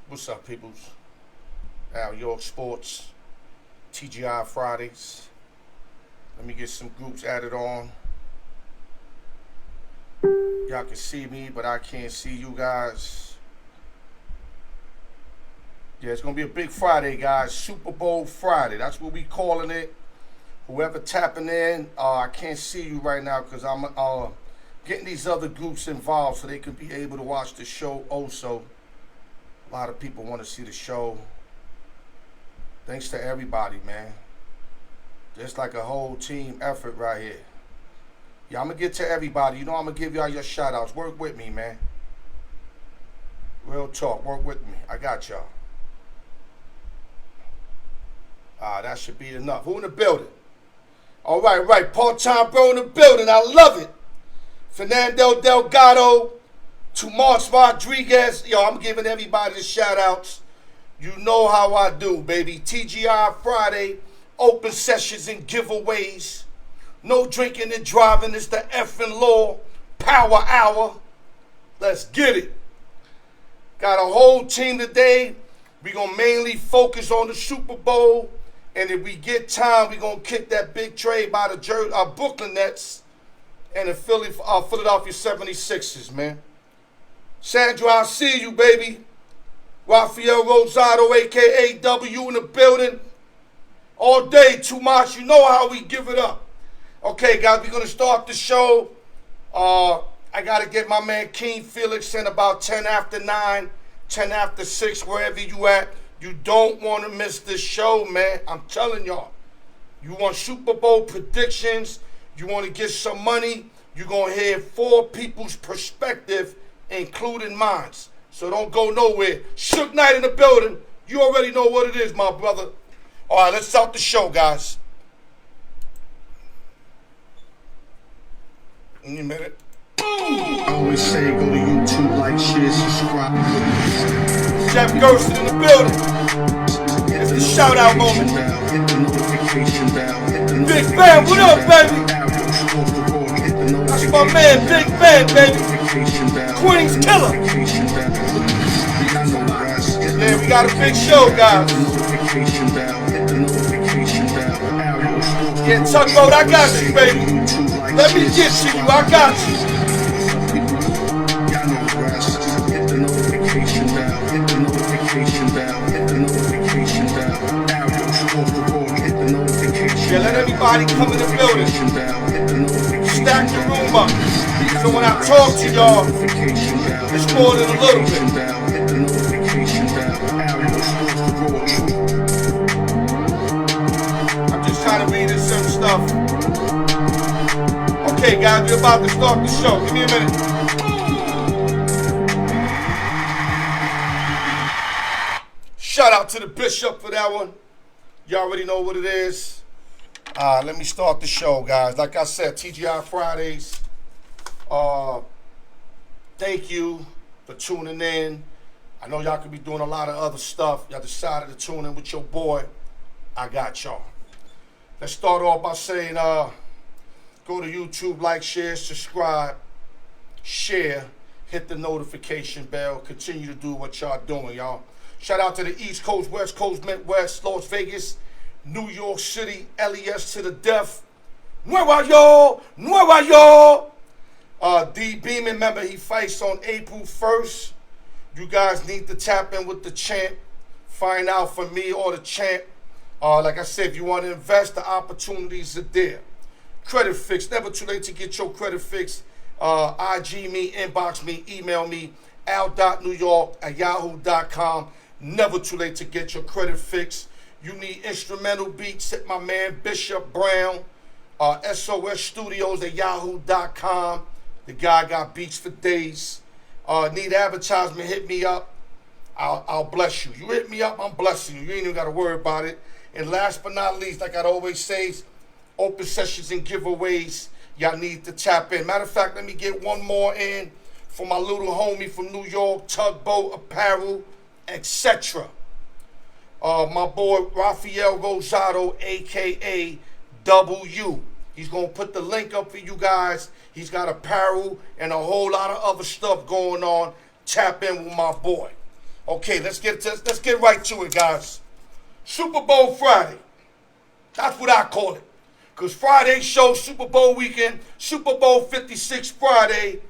What's up, peoples? Al York Sports, TGI Fridays. Let me get some groups added on. Y'all can see me, but I can't see you guys. Yeah, it's going to be a big Friday, guys. Super Bowl Friday. That's what we calling it. Whoever tapping in, I can't see you right now because I'm getting these other groups involved so they can be able to watch the show also. A lot of people want to see the show. Thanks to everybody, man. Just like a whole team effort right here. Yeah, I'm going to get to everybody. You know I'm going to give y'all your shout-outs. Work with me, man. Real talk. Work with me. I got y'all. That should be enough. Who in the building? All right. Part-time bro in the building. I love it. Fernando Delgado to Marks Rodriguez. Yo, I'm giving everybody the shout-outs. You know how I do, baby. TGI Friday, open sessions and giveaways. No drinking and driving. It's the effing law. Power hour. Let's get it. Got a whole team today. We're going to mainly focus on the Super Bowl. And if we get time, we're going to kick that big trade by the Brooklyn Nets and the Philadelphia 76ers, man. Sandra, I see you, baby. Rafael Rosado, a.k.a. W in the building. All day, too much. You know how we give it up. Okay, guys, we're going to start the show. I got to get my man King Felix in about 10 after 9, 10 after 6, wherever you at. You don't want to miss this show, man. I'm telling y'all. You want Super Bowl predictions. You want to get some money. You're going to hear 4 people's perspective, including mine. So don't go nowhere. Suge Knight in the building. You already know what it is, my brother. All right, let's start the show, guys. In a minute. I always say go to YouTube, like, share, subscribe. Jeff Gerson in the building. It's the shout-out moment. Hit the notification bell. Big Ben, what up, baby? That's my man, Big Ben, baby. Queen's Killer. Yeah, we got a big show, guys. Yeah, Tugboat, I got you, baby. Let me get to you, I got you. Hit the notification bell. Hit the notification bell. Hit the notification bell. Hit the notification. Yeah, let everybody come in the building. Stack the room up. So when I talk to y'all, it's more than a little bit. Hit the notification bell. I'm just trying to read in some stuff. Okay, guys, we're about to start the show. Give me a minute. Shout out to the Bishop for that one. You already know what it is. Let me start the show, guys. Like I said, TGI Fridays. Thank you for tuning in. I know y'all could be doing a lot of other stuff. Y'all decided to tune in with your boy. I got y'all. Let's start off by saying, go to YouTube, like, share, subscribe, share, hit the notification bell. Continue to do what y'all doing, y'all. Shout out to the East Coast, West Coast, Midwest, Las Vegas, New York City, LES to the death. Nueva York, Nueva York. D Beeman, remember he fights on April 1st. You guys need to tap in with the champ. Find out for me or the champ. Like I said, if you want to invest, the opportunities are there. Credit fix, never too late to get your credit fix. IG me, inbox me, email me, al.newyork@yahoo.com. Never too late to get your credit fix. You need instrumental beats, hit my man Bishop Brown, SOS Studios @yahoo.com. The guy got beats for days. Need advertisement, hit me up. I'll bless you. You hit me up, I'm blessing you. You ain't even got to worry about it. And last but not least, like I always say, open sessions and giveaways. Y'all need to tap in. Matter of fact, let me get one more in for my little homie from New York, Tugboat Apparel, etc. My boy Rafael Rosado, a.k.a. W. He's going to put the link up for you guys. He's got apparel and a whole lot of other stuff going on. Tap in with my boy. Okay, let's get right to it, guys. Super Bowl Friday. That's what I call it. Because Friday shows Super Bowl weekend, Super Bowl 56 Friday.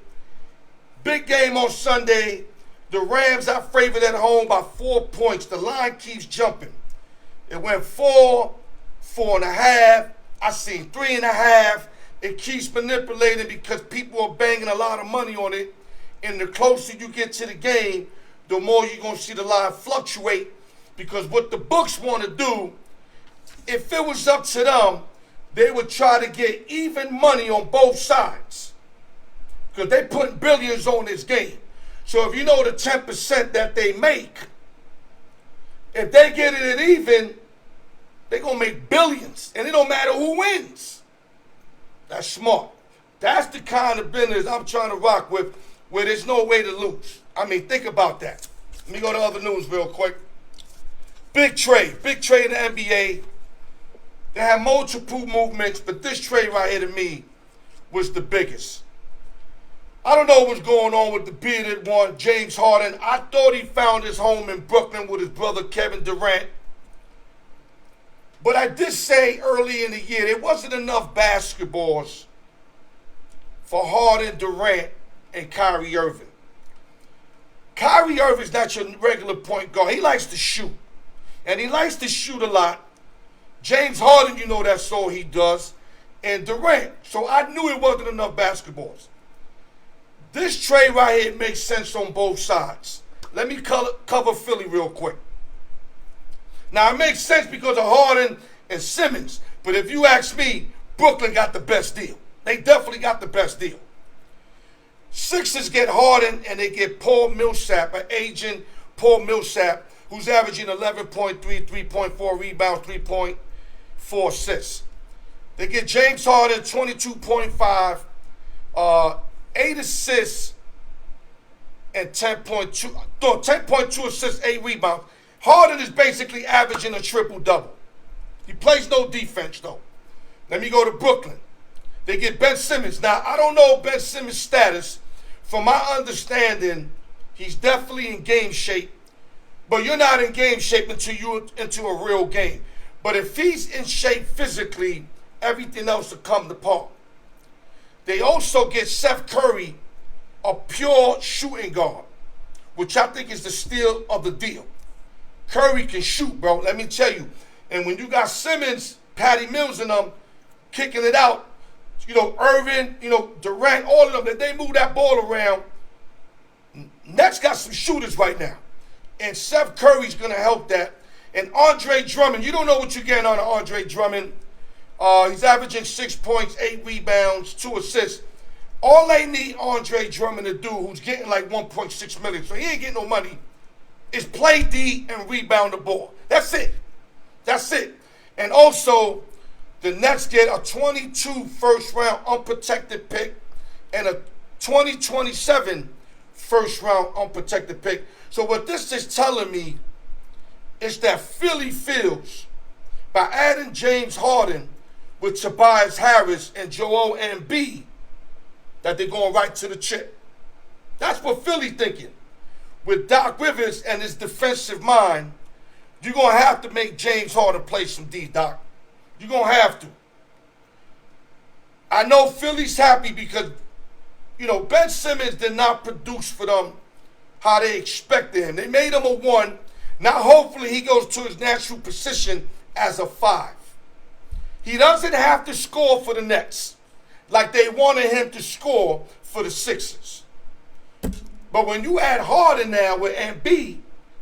Big game on Sunday. The Rams are favored at home by 4 points. The line keeps jumping. It went 4, 4.5. I seen 3.5. It keeps manipulating because people are banging a lot of money on it. And the closer you get to the game, the more you're going to see the line fluctuate. Because what the books want to do, if it was up to them, they would try to get even money on both sides. Because they're putting billions on this game. So if you know the 10% that they make, if they get it at even, they're going to make billions. And it don't matter who wins. That's smart. That's the kind of business I'm trying to rock with, where there's no way to lose. I mean, think about that. Let me go to other news real quick. Big trade in the NBA. They had multiple movements, but this trade right here to me was the biggest. I don't know what's going on with the bearded one, James Harden. I thought he found his home in Brooklyn with his brother Kevin Durant. But I did say early in the year there wasn't enough basketballs for Harden, Durant, and Kyrie Irving. Kyrie Irving's not your regular point guard. He likes to shoot. And he likes to shoot a lot. James Harden, you know that's all he does. And Durant. So I knew it wasn't enough basketballs. This trade right here makes sense on both sides. Let me cover Philly real quick. Now, it makes sense because of Harden and Simmons. But if you ask me, Brooklyn got the best deal. They definitely got the best deal. Sixers get Harden and they get Paul Millsap, an agent Paul Millsap, who's averaging 11.3, 3.4 rebounds, 3.4 assists. They get James Harden, 22.5, 8 assists, and 10.2 assists, 8 rebounds. Harden is basically averaging a triple-double. He plays no defense, though. Let me go to Brooklyn. They get Ben Simmons. Now, I don't know Ben Simmons' status. From my understanding, he's definitely in game shape. But you're not in game shape until you're into a real game. But if he's in shape physically, everything else will come to par. They also get Seth Curry, a pure shooting guard, which I think is the steal of the deal. Curry can shoot, bro, let me tell you. And when you got Simmons, Patty Mills and them kicking it out, you know, Irvin, you know, Durant, all of them, that they move that ball around. Nets got some shooters right now. And Seth Curry's going to help that. And Andre Drummond, you don't know what you're getting on Andre Drummond. He's averaging 6 points, 8 rebounds, 2 assists. All they need Andre Drummond to do, who's getting like $1.6 million, so he ain't getting no money, is play D and rebound the ball. That's it. That's it. And also, the Nets get a 22 first-round unprotected pick and a 2027 first-round unprotected pick. So what this is telling me is that Philly feels, by adding James Harden with Tobias Harris and Joel Embiid, that they're going right to the chip. That's what Philly thinking. With Doc Rivers and his defensive mind, you're going to have to make James Harden play some D, Doc. You're going to have to. I know Philly's happy because, you know, Ben Simmons did not produce for them how they expected him. They made him a 1. Now, hopefully, he goes to his natural position as a 5. He doesn't have to score for the Nets like they wanted him to score for the Sixers. But when you add Harden now with Embiid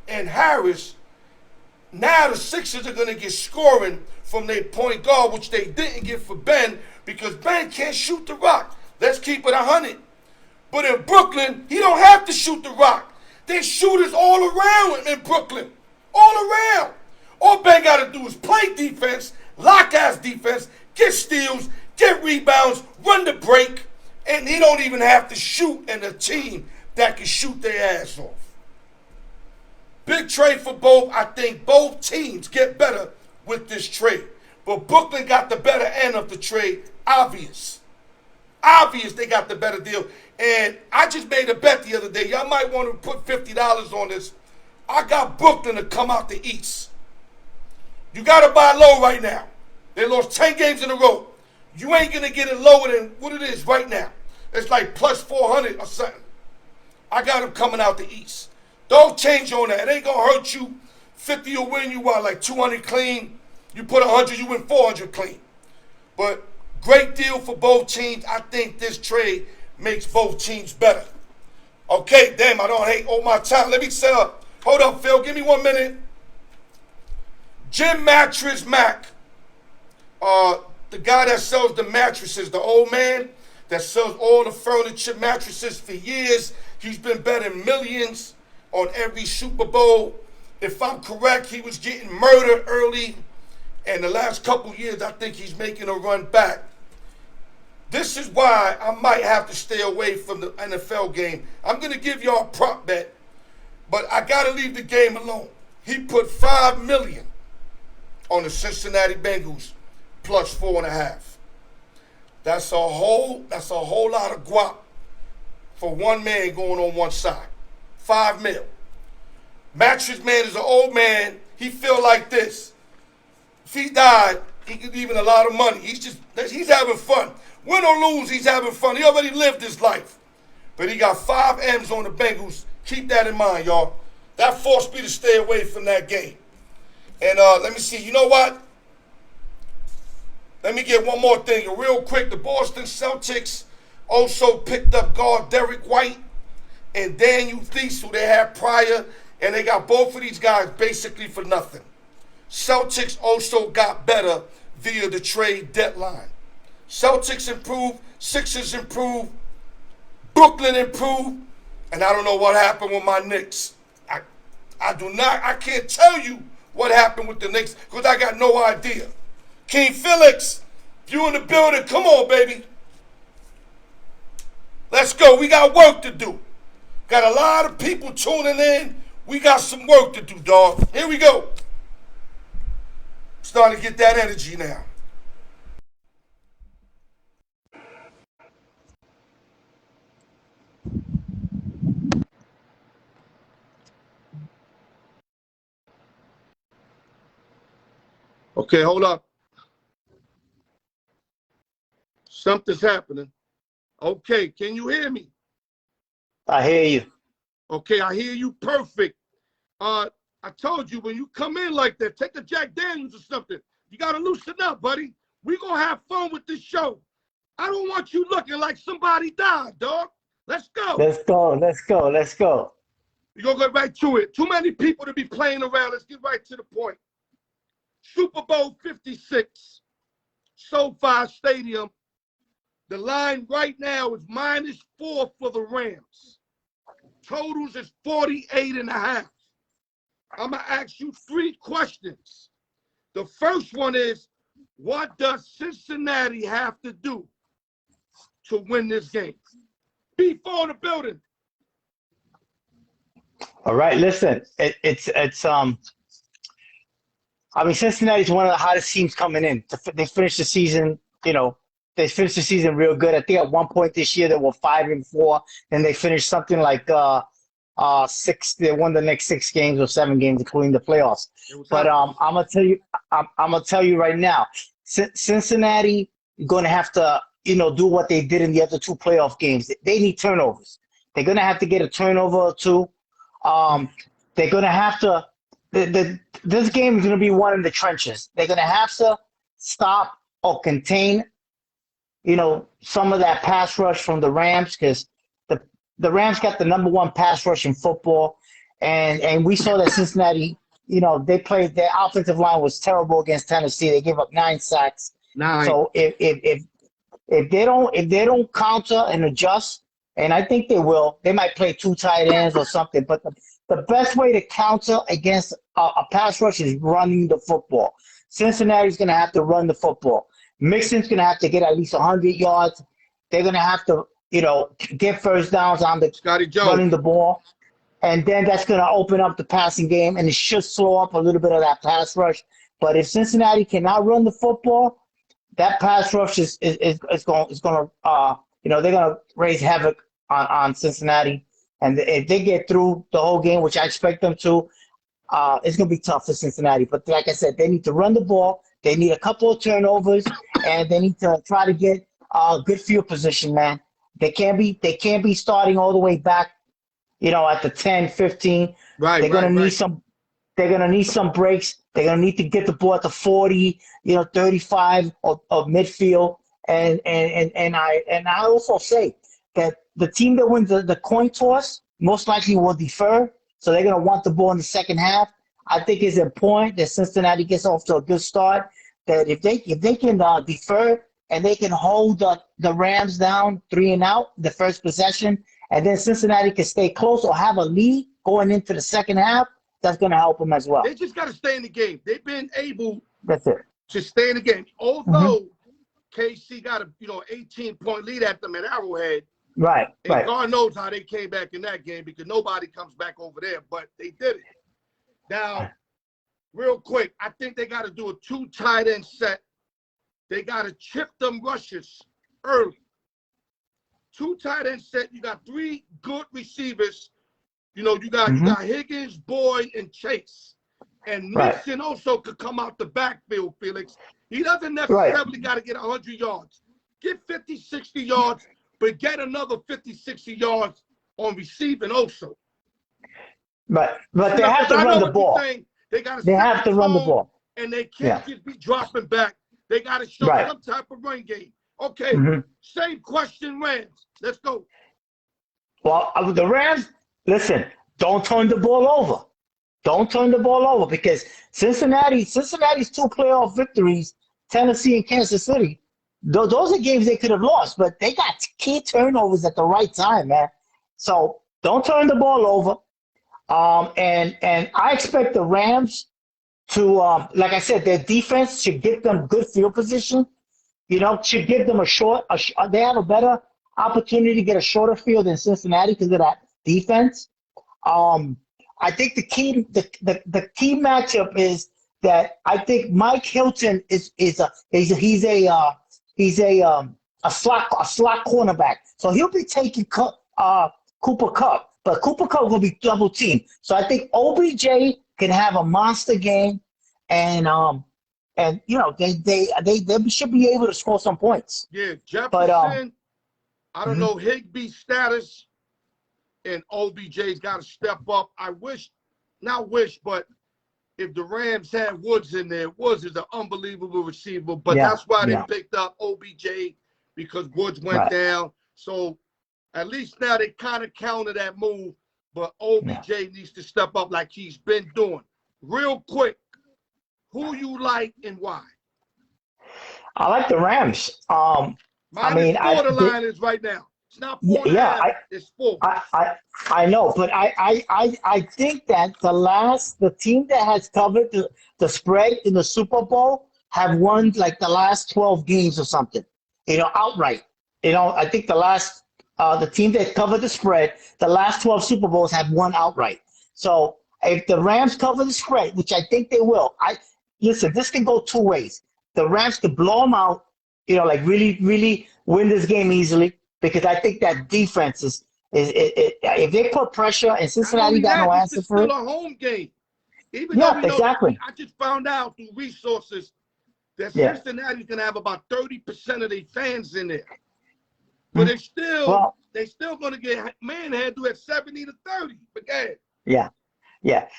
and Harris, now the Sixers are going to get scoring from their point guard, which they didn't get for Ben because Ben can't shoot the rock. Let's keep it 100. But in Brooklyn, he don't have to shoot the rock. There's shooters all around him in Brooklyn. All around. All Ben got to do is play defense, lock-ass defense, get steals, get rebounds, run the break, and he don't even have to shoot in a team that can shoot their ass off. Big trade for both. I think both teams get better with this trade. But Brooklyn got the better end of the trade. Obvious they got the better deal. And I just made a bet the other day. Y'all might want to put $50 on this. I got Brooklyn to come out the East. You got to buy low right now. They lost 10 games in a row. You ain't going to get it lower than what it is right now. It's like plus 400 or something. I got them coming out the East. Don't change on that. It ain't going to hurt you. 50 will win you what, like 200 clean. You put 100, you win 400 clean. But great deal for both teams. I think this trade makes both teams better. Okay, damn, I don't hate all my time. Let me set up. Hold up, Phil. Give me 1 minute. Jim Mattress Mac, the guy that sells the mattresses, the old man that sells all the furniture, mattresses for years. He's been betting millions on every Super Bowl. If I'm correct, he was getting murdered early. And the last couple years, I think he's making a run back. This is why I might have to stay away from the NFL game. I'm going to give y'all a prop bet, but I got to leave the game alone. He put $5 million on the Cincinnati Bengals plus 4.5. That's a whole lot of guap for one man going on one side. $5 million. Mattress Man is an old man. He feel like this. If he died, he could leave a lot of money. He's having fun. Win or lose, he's having fun. He already lived his life. But he got 5 M's on the Bengals. Keep that in mind, y'all. That forced me to stay away from that game. And let me see. You know what? Let me get one more thing. Real quick, the Boston Celtics also picked up guard Derek White and Daniel Theis, who they had prior. And they got both of these guys basically for nothing. Celtics also got better via the trade deadline. Celtics improved, Sixers improved, Brooklyn improved, and I don't know what happened with my Knicks. I can't tell you what happened with the Knicks because I got no idea. King Felix, if you in the building, come on, baby. Let's go. We got work to do. Got a lot of people tuning in. We got some work to do, dog. Here we go. Starting to get that energy now. Okay, hold up. Something's happening. Okay, can you hear me? I hear you. Okay, I hear you perfect. I told you, when you come in like that, take a Jack Daniels or something. You got to loosen up, buddy. We're going to have fun with this show. I don't want you looking like somebody died, dog. Let's go. Let's go. Let's go. Let's go. We're going to go right to it. Too many people to be playing around. Let's get right to the point. Super Bowl 56, SoFi Stadium. The line right now is -4 for the Rams. Totals is 48.5. I'm going to ask you 3 questions. The first one is, what does Cincinnati have to do to win this game? B4 in the building. All right, listen. I mean, Cincinnati's one of the hottest teams coming in. They finished the season, they finished the season real good. I think at one point this year they were 5-4, and they finished something like 6. They won the next 6 games or 7 games, including the playoffs. But I'm gonna tell you right now, Cincinnati going to have to do what they did in the other 2 playoff games. They need turnovers. They're going to have to get a turnover or 2. They're going to have to. This game is going to be one in the trenches. They're going to have to stop or contain, some of that pass rush from the Rams, because the Rams got the number 1 pass rush in football, and we saw that Cincinnati, they played, their offensive line was terrible against Tennessee. They gave up 9 sacks. 9. So if they don't counter and adjust, and I think they will, they might play 2 tight ends or something. But the best way to counter against a pass rush is running the football. Cincinnati's going to have to run the football. Mixon's going to have to get at least 100 yards. They're going to have to, get first downs on the running the ball. And then that's going to open up the passing game, and it should slow up a little bit of that pass rush. But if Cincinnati cannot run the football, that pass rush is going to they're going to raise havoc on Cincinnati. And if they get through the whole game, which I expect them to, it's going to be tough for Cincinnati. But like I said, they need to run the ball. They need a couple of turnovers, and they need to try to get good field position, man. They can't be starting all the way back, at the 10, 15. Right, They're gonna right, need right. some. They're gonna need some breaks. They're gonna need to get the ball at the 40, 35 of midfield. And I also say that the team that wins the coin toss most likely will defer. So they're gonna want the ball in the second half. I think it's important that Cincinnati gets off to a good start. That if they can defer and they can hold the Rams down 3-and-out the first possession, and then Cincinnati can stay close or have a lead going into the second half, that's going to help them as well. They just got to stay in the game. They've been able That's it. to stay in the game. Mm-hmm. Although KC got a 18-point lead at them at Arrowhead, Right, and right. God knows how they came back in that game because nobody comes back over there, but they did it. Now, real quick, I think they got to do a 2 tight end set. They got to chip them rushes early. 2 tight end set. You got 3 good receivers. You got Higgins, Boyd, and Chase. And Mixon also could come out the backfield, Felix. He doesn't necessarily got to get 100 yards. Get 50, 60 yards, but get another 50, 60 yards on receiving also. But they have to run the ball. They have to run the ball. And they can't just be dropping back. They got to show some type of run game. Okay, same question, Rams. Let's go. Well, the Rams, listen, don't turn the ball over. Don't turn the ball over because Cincinnati's 2 playoff victories, Tennessee and Kansas City, those are games they could have lost, but they got key turnovers at the right time, man. So don't turn the ball over. And I expect the Rams to, like I said, their defense should get them good field position. Should give them they have a better opportunity to get a shorter field than Cincinnati because of that defense. I think the key matchup is that I think Mike Hilton is a slot cornerback, so he'll be taking Cooper Kupp, but Cooper Kupp will be double teamed. So I think OBJ can have a monster game, and they should be able to score some points. Yeah, Jefferson. But, I don't know Higbee's status, and OBJ's got to step up. But if the Rams had Woods in there, Woods is an unbelievable receiver. But that's why they picked up OBJ because Woods went down. So at least now they kind of counter that move. But OBJ needs to step up like he's been doing. Real quick, who you like and why? I like the Rams. Mine is 4 the line is right now. It's not 4 it's 4. I know, but I think that the team that has covered the spread in the Super Bowl have won like the last 12 games or something, outright. I think the team that covered the spread, the last 12 Super Bowls have won outright. So if the Rams cover the spread, which I think they will, listen, this can go 2 ways. The Rams could blow them out, like really, really win this game easily, because I think that defense is if they put pressure and Cincinnati got no answer for it. It's still a home game. Even though exactly. I just found out through resources that Cincinnati's going to have about 30% of their fans in there. But they're still going to get manhandled at 70-30. Forget it. Yeah.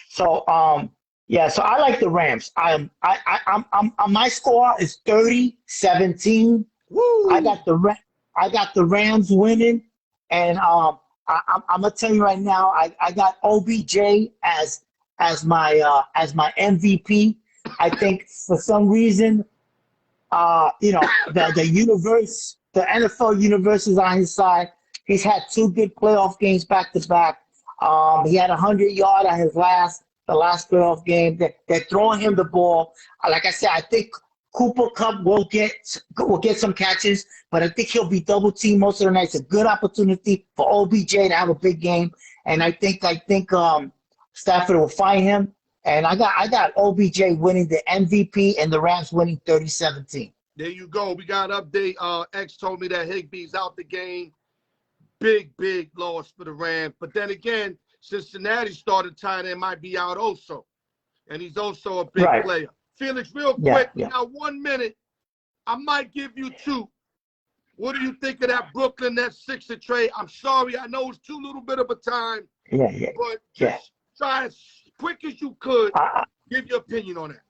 So so I like the Rams. My score is 30-17. Woo! I got the Rams winning, and I'm gonna tell you right now, I got OBJ as my MVP. I think for some reason, the universe, the NFL universe is on his side. He's had 2 good playoff games back to back. He had 100-yard on the last playoff game. They're throwing him the ball. Like I said, I think Cooper Kupp will get some catches, but I think he'll be double teamed most of the night. It's a good opportunity for OBJ to have a big game, and I think Stafford will find him. And I got OBJ winning the MVP and the Rams winning 30-17. There you go. We got an update. X told me that Higbee's out the game. Big loss for the Rams. But then again, Cincinnati started tight end might be out also. and he's also a big player. Felix, real quick, we got 1 minute. I might give you 2. What do you think of that Brooklyn, that Sixer trade? I'm sorry, I know it's too little bit of a time. But just try as quick as you could. Give your opinion on that.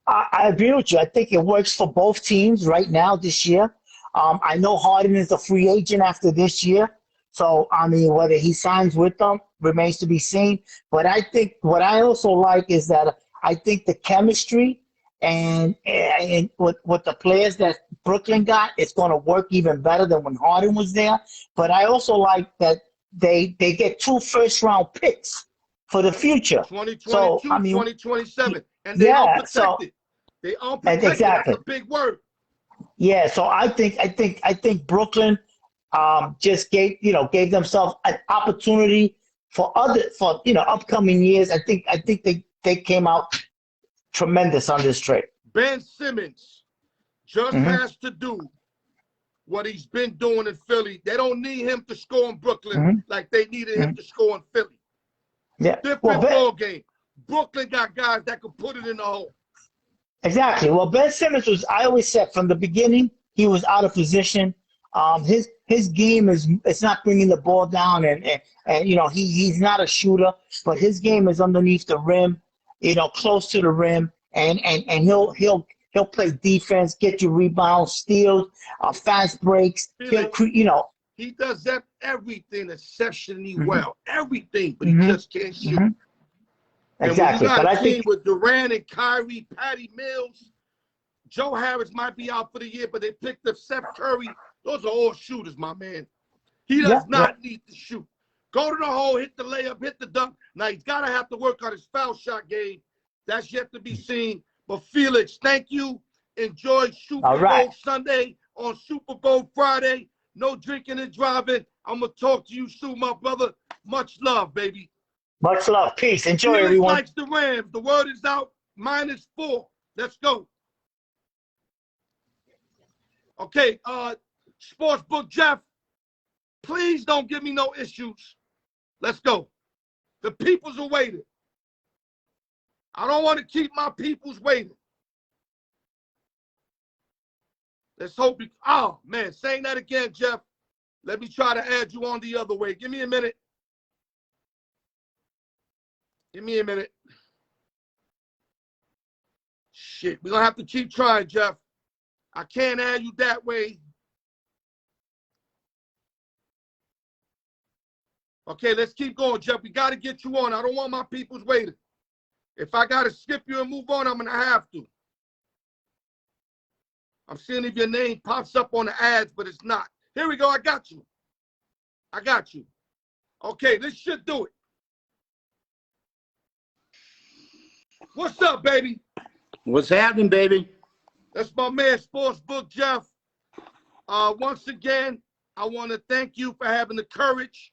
I agree with you. I think it works for both teams right now this year. I know Harden is a free agent after this year. So, I mean, whether he signs with them remains to be seen. But I think what I also like is that I think the chemistry and with the players that Brooklyn got, it's going to work even better than when Harden was there. But I also like that they get 2 first-round picks for the future. 2022, so, I mean, 2027. And they unprotected. They unprotected. Exactly. That's a big word. Yeah, so I think Brooklyn just gave themselves an opportunity for upcoming years. I think they came out tremendous on this trade. Ben Simmons just has to do what he's been doing in Philly. They don't need him to score in Brooklyn like they needed him to score in Philly. Yeah. Different ball game. Brooklyn got guys that can put it in the hole. Exactly. Well, Ben Simmons I always said from the beginning, he was out of position. His game it's not bringing the ball down, and he's not a shooter, but his game is underneath the rim, close to the rim, and he'll play defense, get you rebounds, steals, fast breaks. He does that everything exceptionally well, everything, but he just can't shoot. Exactly. And when you got but a I team think with Durant and Kyrie, Patty Mills, Joe Harris might be out for the year, but they picked up Seth Curry. Those are all shooters, my man. He does not need to shoot. Go to the hole, hit the layup, hit the dunk. Now, he's got to have to work on his foul shot game. That's yet to be seen. But, Felix, thank you. Enjoy Super Bowl Sunday on Super Bowl Friday. No drinking and driving. I'm going to talk to you soon, my brother. Much love, baby. Much love. Peace. Enjoy, Felix everyone. likes the Rams. The word is out. -4. Let's go. Okay, Sportsbook Jeff, please don't give me no issues. Let's go. The people's are waiting. I don't want to keep my people's waiting. Let's hope you, oh, man, saying that again, Jeff. Let me try to add you on the other way. Give me a minute. Give me a minute. Shit, we're going to have to keep trying, Jeff. I can't add you that way. Okay, let's keep going, Jeff. We got to get you on. I don't want my people's waiting. If I got to skip you and move on, I'm going to have to. I'm seeing if your name pops up on the ads, but it's not. Here we go. I got you. I got you. Okay, this should do it. What's up, baby? What's happening, baby? That's my man, Sportsbook Jeff. Once again, I want to thank you for having the courage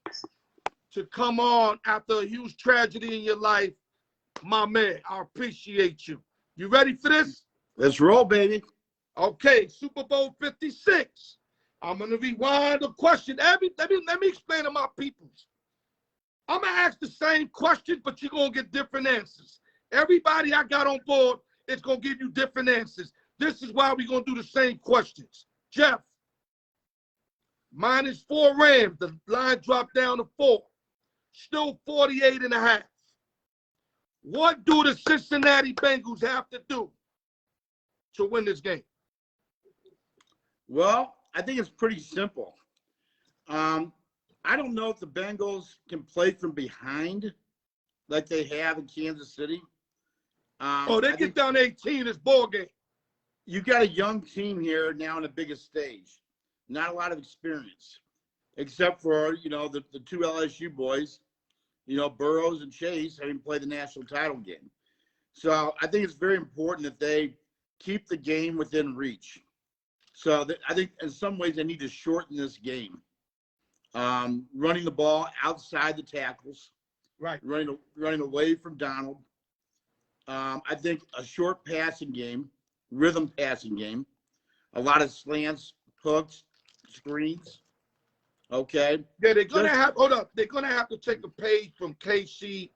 to come on after a huge tragedy in your life. My man, I appreciate you. You ready for this? Let's roll, baby. Okay, Super Bowl 56. I'm going to rewind the question. Let me explain to my peoples. I'm going to ask the same question, but you're going to get different answers. Everybody I got on board is going to give you different answers. This is why we're going to do the same questions. Jeff, -4 Rams. The line dropped down to 4. Still 48.5. What do the Cincinnati Bengals have to do to win this game? Well, I think it's pretty simple. I don't know if the Bengals can play from behind like they have in Kansas City. They get down 18 this ball game. You got a young team here now on the biggest stage. Not a lot of experience, except for, the 2 LSU boys, Burrows and Chase having played the national title game. So I think it's very important that they keep the game within reach. So I think in some ways they need to shorten this game. Running the ball outside the tackles, right? Running away from Donald. I think a short passing game, rhythm passing game, a lot of slants, hooks, screens. Okay. Yeah, they're gonna have. Hold up, they're gonna have to take a page from KC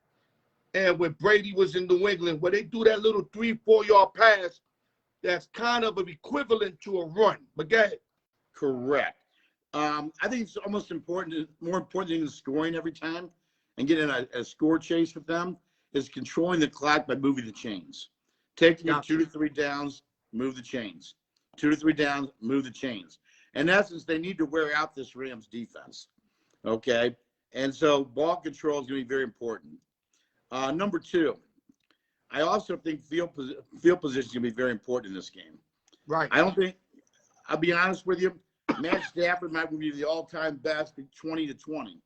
and when Brady was in New England, where they do that little 3-4 yard pass that's kind of an equivalent to a run. But go ahead. Correct. I think it's almost more important than scoring every time and getting a score chase with them is controlling the clock by moving the chains. Taking it 2 to 3 downs, move the chains. 2 to 3 downs, move the chains. In essence, they need to wear out this Rams defense. Okay? And so ball control is going to be very important. Number 2, I also think field position is going to be very important in this game. Right. I'll be honest with you, Matt Stafford might be the all-time best at 20-20.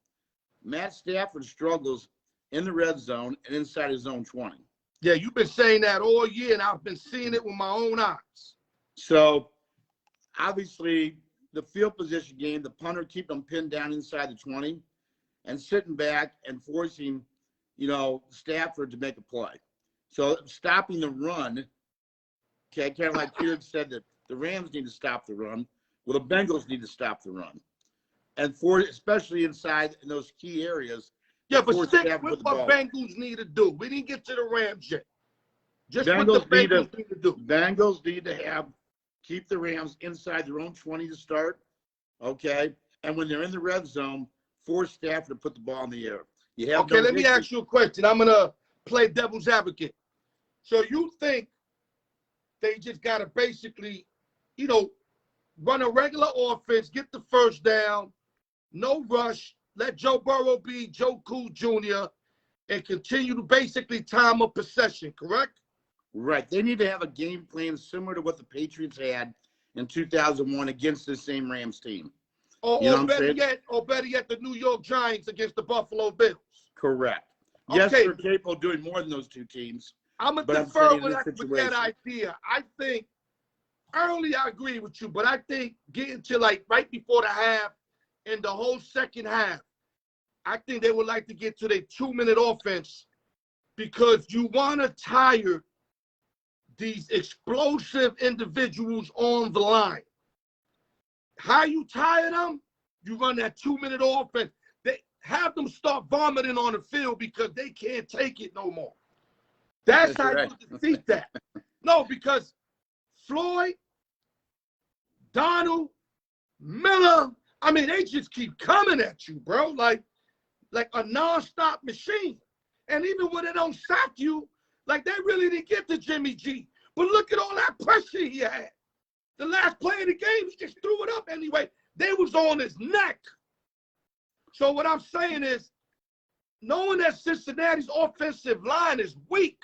Matt Stafford struggles in the red zone and inside his zone 20. Yeah, you've been saying that all year, and I've been seeing it with my own eyes. So, obviously, the field position game, the punter keep them pinned down inside the 20 and sitting back and forcing, Stafford to make a play. So, stopping the run, okay, kind of like Peter said that the Rams need to stop the run. Well, the Bengals need to stop the run. And especially inside in those key areas. Yeah, but stick with what Bengals need to do. We didn't get to the Rams yet. Just what the Bengals need to do. Bengals need to keep the Rams inside their own 20 to start, okay? And when they're in the red zone, force Stafford to put the ball in the air. Let me ask you a question. I'm going to play devil's advocate. So you think they just got to basically, run a regular offense, get the first down, no rush, let Joe Burrow be Joe Cool Jr., and continue to basically time a possession, correct? Right. They need to have a game plan similar to what the Patriots had in 2001 against the same Rams team. Or better yet, the New York Giants against the Buffalo Bills. Correct. Yes, they're capable of doing more than those two teams. I'm going to defer with that idea. I think early I agree with you, but I think getting to right before the half and the whole second half, I think they would like to get to their 2-minute offense because you want to tire these explosive individuals on the line. How you tire them? You run that 2-minute offense. They have them start vomiting on the field because they can't take it no more. That's how you defeat that. No, because Floyd, Donald, Miller, they just keep coming at you, bro, like a nonstop machine. And even when they don't sack you, they really didn't get to Jimmy G. But look at all that pressure he had. The last play of the game, he just threw it up anyway. They was on his neck. So what I'm saying is, knowing that Cincinnati's offensive line is weak,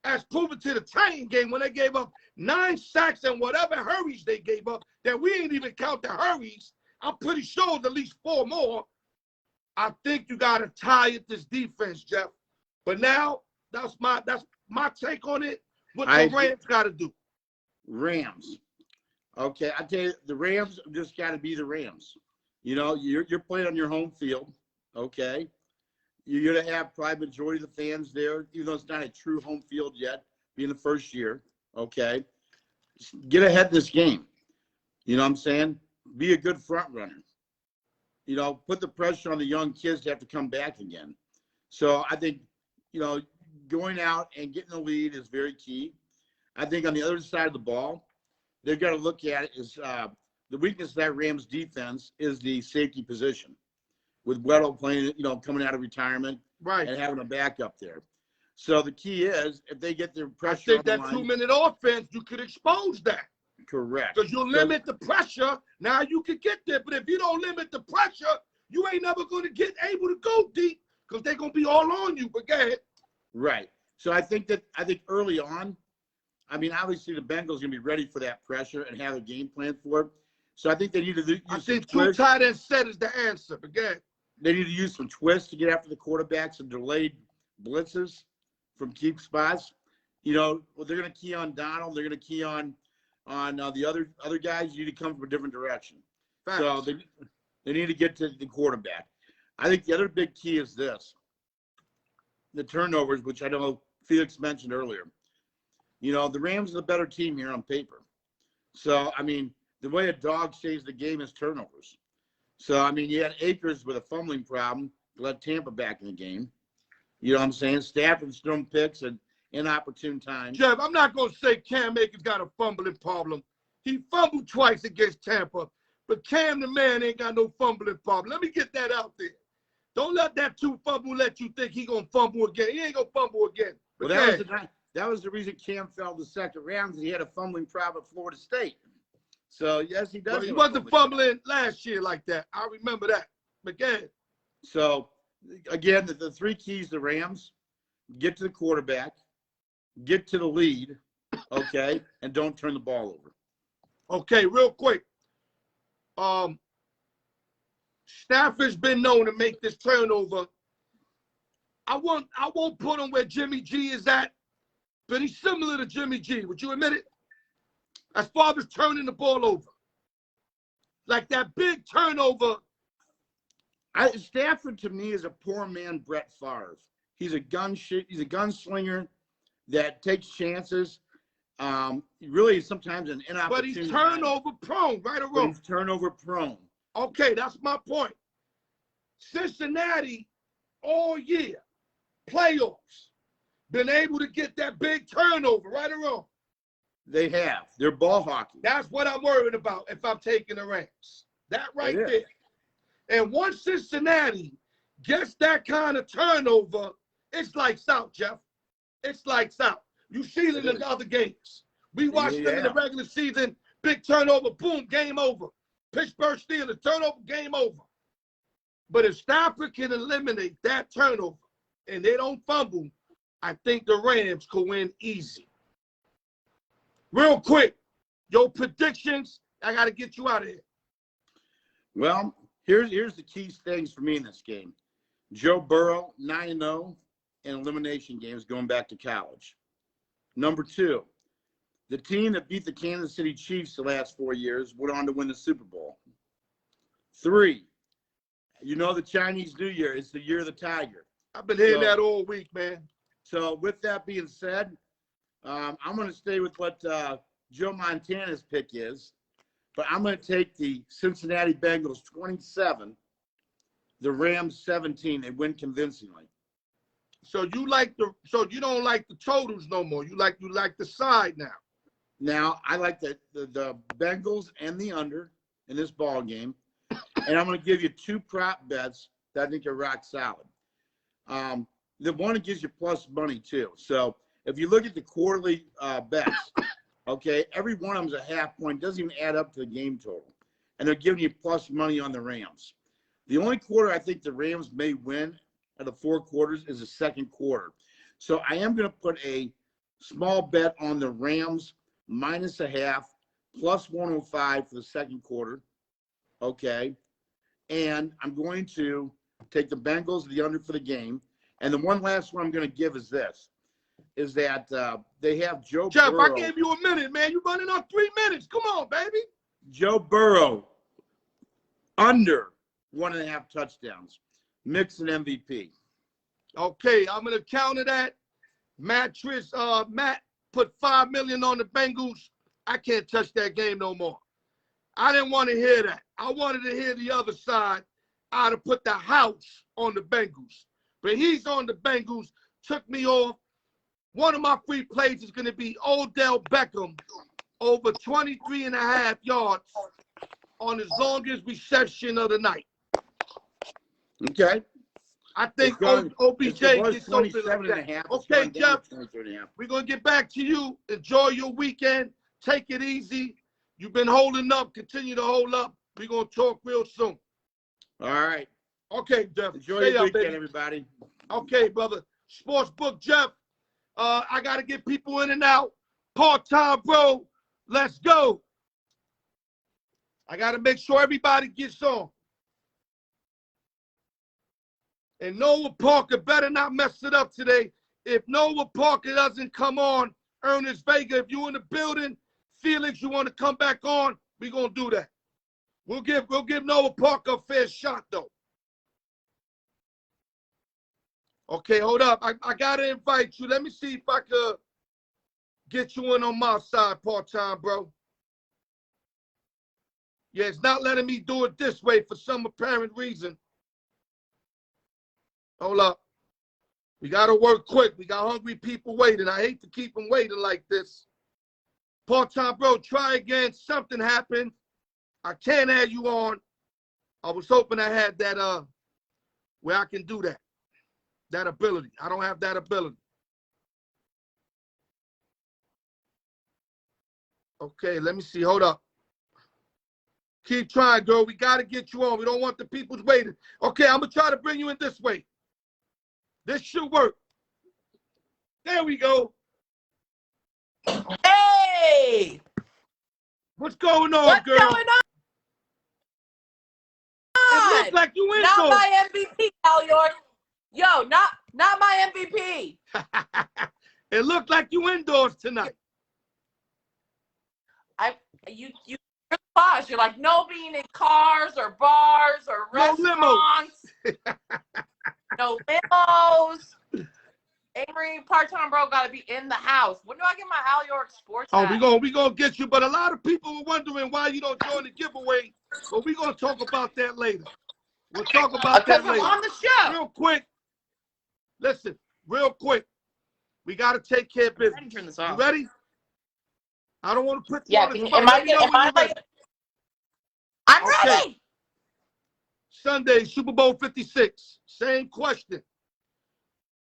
as proven to the Titan game when they gave up 9 sacks and whatever hurries they gave up, that we ain't even count the hurries. I'm pretty sure at least 4 more. I think you got to tie at this defense, Jeff. But now, that's my take on it. What the Rams got to do. Rams. Okay, I tell you, the Rams just got to be the Rams. You're playing on your home field, okay? You're going to have probably majority of the fans there, even though it's not a true home field yet, being the first year, okay? Get ahead of this game. You know what I'm saying? Be a good front runner. Put the pressure on the young kids to have to come back again. So I think, going out and getting the lead is very key. I think on the other side of the ball, they've got to look at it is the weakness of that Rams defense is the safety position. With Weddle playing, coming out of retirement, right, and having a backup there. So the key is if they get their pressure on the line, 2-minute offense, you could expose that. Correct. Because you limit the pressure. Now you can get there, but if you don't limit the pressure, you ain't never going to get able to go deep because they're going to be all on you. But go ahead. Right. So I think early on, obviously the Bengals are going to be ready for that pressure and have a game plan for it. So I think they need to use I think 2 tight end set is the answer. But go ahead. They need to use some twists to get after the quarterbacks and delayed blitzes from keep spots. They're going to key on Donald. They're going to key on the other guys. You need to come from a different direction. Facts. So they need to get to the quarterback. I think the other big key is this. The turnovers, which I know Felix mentioned earlier. The Rams are the better team here on paper. So, the way a dog saves the game is turnovers. So, you had Akers with a fumbling problem, led Tampa back in the game. You know what I'm saying? Stafford's thrown picks at inopportune times. Jeff, I'm not going to say Cam Akers got a fumbling problem. He fumbled twice against Tampa, but Cam the man ain't got no fumbling problem. Let me get that out there. Don't let that two fumble let you think he going to fumble again. He ain't going to fumble again. Well, that was the reason Cam fell to the second round, because he had a fumbling problem at Florida State. So, yes, he does. Well, he wasn't fumbling last year like that. I remember that. Again. So, again, the three keys to Rams: get to the quarterback, get to the lead, okay, and don't turn the ball over. Okay, real quick. Stafford's been known to make this turnover. I won't put him where Jimmy G is at, but he's similar to Jimmy G. Would you admit it? As far as turning the ball over. Like that big turnover. Stafford, to me, is a poor man Brett Favre. He's a gunslinger that takes chances. Really, sometimes an inopportune. But he's turnover prone, right or wrong? He's turnover prone. Okay, that's my point. Cincinnati, all year, playoffs, been able to get that big turnover, right or wrong? They have. They're ball hockey. That's what I'm worried about if I'm taking the Rams. That right there. And once Cincinnati gets that kind of turnover, it's lights out, Jeff. It's lights out. You see it in the other games. We watched them in the regular season. Big turnover, boom, game over. Pittsburgh Steelers, turnover, game over. But if Stafford can eliminate that turnover and they don't fumble, I think the Rams could win easy. Real quick, your predictions, I got to get you out of here. Well, here's the key things for me in this game. Joe Burrow, 9-0 in elimination games going back to college. Number 2, the team that beat the Kansas City Chiefs the last 4 years went on to win the Super Bowl. 3, the Chinese New Year is the year of the tiger. I've been hearing that all week, man. So with that being said, I'm going to stay with what Joe Montana's pick is, but I'm going to take the Cincinnati Bengals 27, the Rams 17. They win convincingly. So you don't like the totals no more. You like the side now. Now I like the Bengals and the under in this ball game, and I'm going to give you 2 prop bets that I think are rock solid. The one that gives you plus money too. So if you look at the quarterly bets, okay, every one of them is a half point. Doesn't even add up to the game total, and they're giving you plus money on the Rams. The only quarter I think the Rams may win out of 4 quarters is the second quarter. So I am going to put a small bet on the Rams -0.5, plus 105 for the second quarter. Okay. And I'm going to take the Bengals, the under for the game. And the one last one I'm going to give is this, is that they have Joe Jeff, Burrow. I gave you a minute, man. You're running on 3 minutes. Come on, baby. Joe Burrow, under 1.5 touchdowns. Mixon MVP. Okay, I'm going to counter that. Matt put $5 million on the Bengals. I can't touch that game no more. I didn't want to hear that. I wanted to hear the other side. I'd have put the house on the Bengals. But he's on the Bengals, took me off. One of my free plays is going to be Odell Beckham over 23.5 yards on his longest reception of the night. Okay. I think OBJ gets something like that. Okay, Jeff, we're going to get back to you. Enjoy your weekend. Take it easy. You've been holding up. Continue to hold up. We're going to talk real soon. All right. Okay, Jeff. Enjoy your weekend, everybody. Okay, brother. Sportsbook, Jeff. I got to get people in and out. Part-time, bro. Let's go. I got to make sure everybody gets on. And Noah Parker better not mess it up today. If Noah Parker doesn't come on, Ernest Vega, if you're in the building, Felix, you want to come back on, we're going to do that. We'll give Noah Parker a fair shot, though. Okay, hold up. I got to invite you. Let me see if I could get you in on my side part-time, bro. Yeah, it's not letting me do it this way for some apparent reason. Hold up. We got to work quick. We got hungry people waiting. I hate to keep them waiting like this. Part-time bro, try again. Something happened. I can't add you on. I was hoping I had that, where I can do that. That ability. I don't have that ability. Okay, let me see. Hold up. Keep trying, girl. We got to get you on. We don't want the people's waiting. Okay, I'm going to try to bring you in this way. This should work. There we go. Hey! What's going on, What's girl? going on? It looks like you Not indoors. my MVP, Al York. Yo, not my MVP. It looked like you indoors tonight. You really posh. You're like, no being in cars or bars or restaurants. No limos. Amory, part-time bro, got to be in the house. When do I get my Al York sports hat? We gonna get you, but a lot of people were wondering why you don't join the giveaway. But we're gonna talk about that later. We'll talk about that later. Because I'm on the show. Real quick. Listen, real quick. We gotta take care of business. Turn this off. You ready? I don't want to put you Yeah, on the spot. I'm Okay. ready. Sunday, Super Bowl 56. Same question.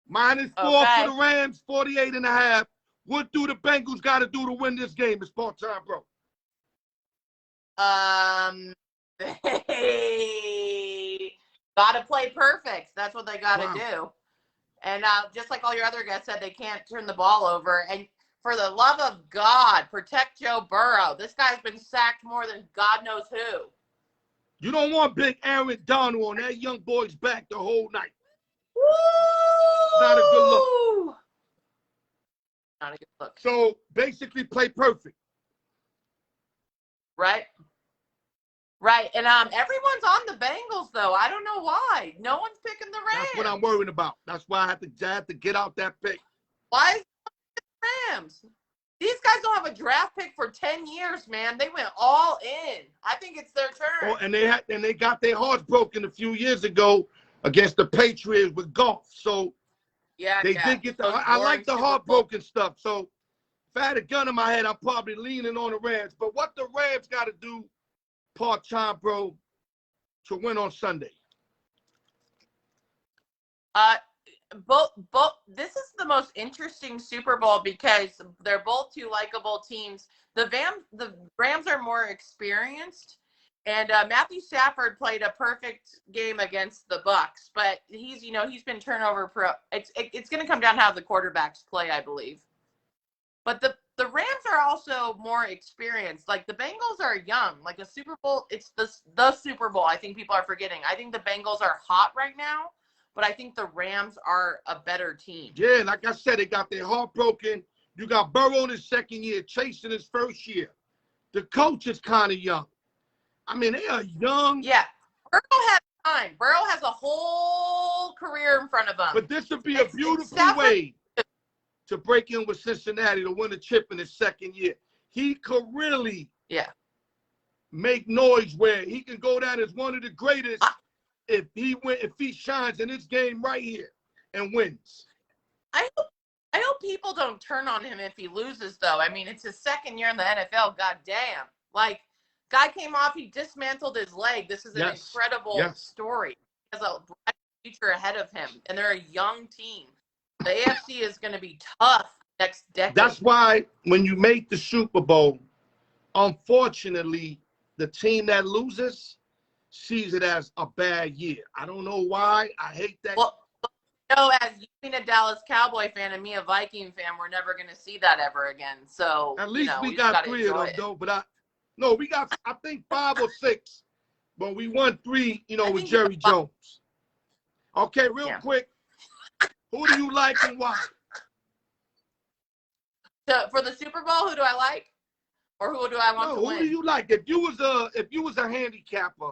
-4 for the Rams, 48.5. What do the Bengals got to do to win this game? It's part-time, bro. They got to play perfect. That's what they got to do. And just like all your other guys said, they can't turn the ball over. And for the love of God, protect Joe Burrow. This guy's been sacked more than God knows who. You don't want big Aaron Donald on that young boy's back the whole night. Woo! Not a good look. Not a good look. So basically, play perfect. Right. Right. And everyone's on the Bengals, though. I don't know why. No one's picking the Rams. That's what I'm worried about. That's why I had to get out that pick. Why is it the Rams? These guys don't have a draft pick for 10 years, man. They went all in. I think it's their turn. Oh, and they got their hearts broken a few years ago against the Patriots with golf. So yeah, they did get the. I like the heartbroken stuff. So if I had a gun in my head, I'm probably leaning on the Rams. But what the Rams got to do, part-time, bro, to win on Sunday? Both. This is the most interesting Super Bowl because they're both two likable teams. The Rams are more experienced, and Matthew Stafford played a perfect game against the Bucs. But he's been turnover pro. It's going to come down to how the quarterbacks play, I believe. But the Rams are also more experienced. Like the Bengals are young. Like a Super Bowl, it's the Super Bowl. I think people are forgetting. I think the Bengals are hot right now. But I think the Rams are a better team. Yeah, like I said, they got their heart broken. You got Burrow in his second year, Chase in his first year. The coach is kind of young. I mean, they are young. Yeah. Burrow has time. Burrow has a whole career in front of him. But this would be a beautiful way to break in with Cincinnati to win a chip in his second year. He could really make noise where he can go down as one of the greatest if he shines in this game right here and wins. I hope people don't turn on him if he loses, though. I mean, it's his second year in the NFL. God damn. Like, guy came off, he dismantled his leg. This is an incredible story. He has a bright future ahead of him, and they're a young team. The AFC is going to be tough next decade. That's why when you make the Super Bowl, unfortunately, the team that loses sees it as a bad year. I don't know why. I hate that. Well, as you being a Dallas Cowboy fan and me a Viking fan, we're never going to see that ever again. So at least we got 3 of them, though. But we got, I think, 5 or 6. But we won 3, with Jerry Jones. Okay, real quick. Who do you like and why? So for the Super Bowl, who do I like? Or who do I want to win? Who do you like? If you was a handicapper,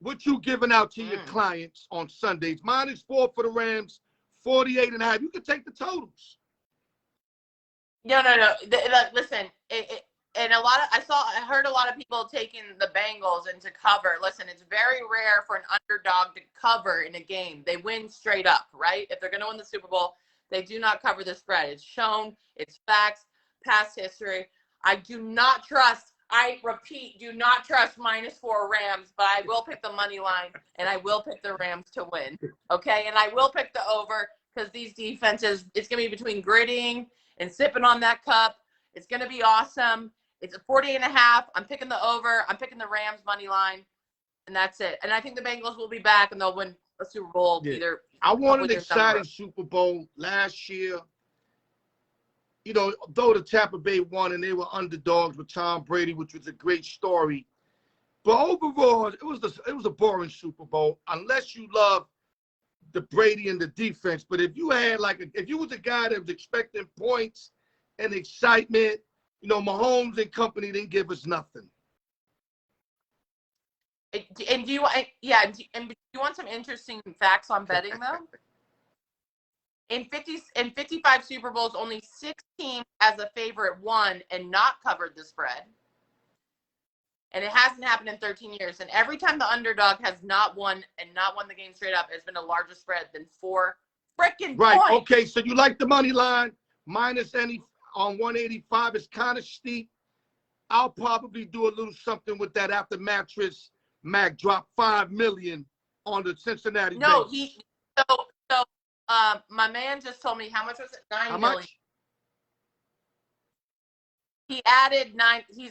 what you giving out to your clients on Sundays? -4 for the Rams, 48.5. You can take the totals. No. Listen, and I heard a lot of people taking the Bengals into cover. Listen, it's very rare for an underdog to cover in a game. They win straight up, right? If they're going to win the Super Bowl, they do not cover the spread. It's shown, it's facts, past history. I repeat, do not trust -4 Rams, but I will pick the money line, and I will pick the Rams to win, okay? And I will pick the over because these defenses, it's going to be between grittying and sipping on that cup. It's going to be awesome. It's a 40.5. I'm picking the over. I'm picking the Rams money line, and that's it. And I think the Bengals will be back, and they'll win a Super Bowl either. I won an exciting Super Bowl last year. You know, though the Tampa Bay won and they were underdogs with Tom Brady, which was a great story. But overall, it was a boring Super Bowl unless you love the Brady and the defense. But if you had if you was a guy that was expecting points and excitement, you know, Mahomes and company didn't give us nothing. And do you want some interesting facts on betting though? In 55 Super Bowls, only 6 teams as a favorite won and not covered the spread. And it hasn't happened in 13 years. And every time the underdog has not won the game straight up, it's been a larger spread than 4 freaking right. points. Okay, so you like the money line minus any on 185 is kind of steep. I'll probably do a little something with that after mattress. Mac dropped $5 million on the Cincinnati. No, Bengals. My man just told me how much was it? $9 million. Much? He added 9. He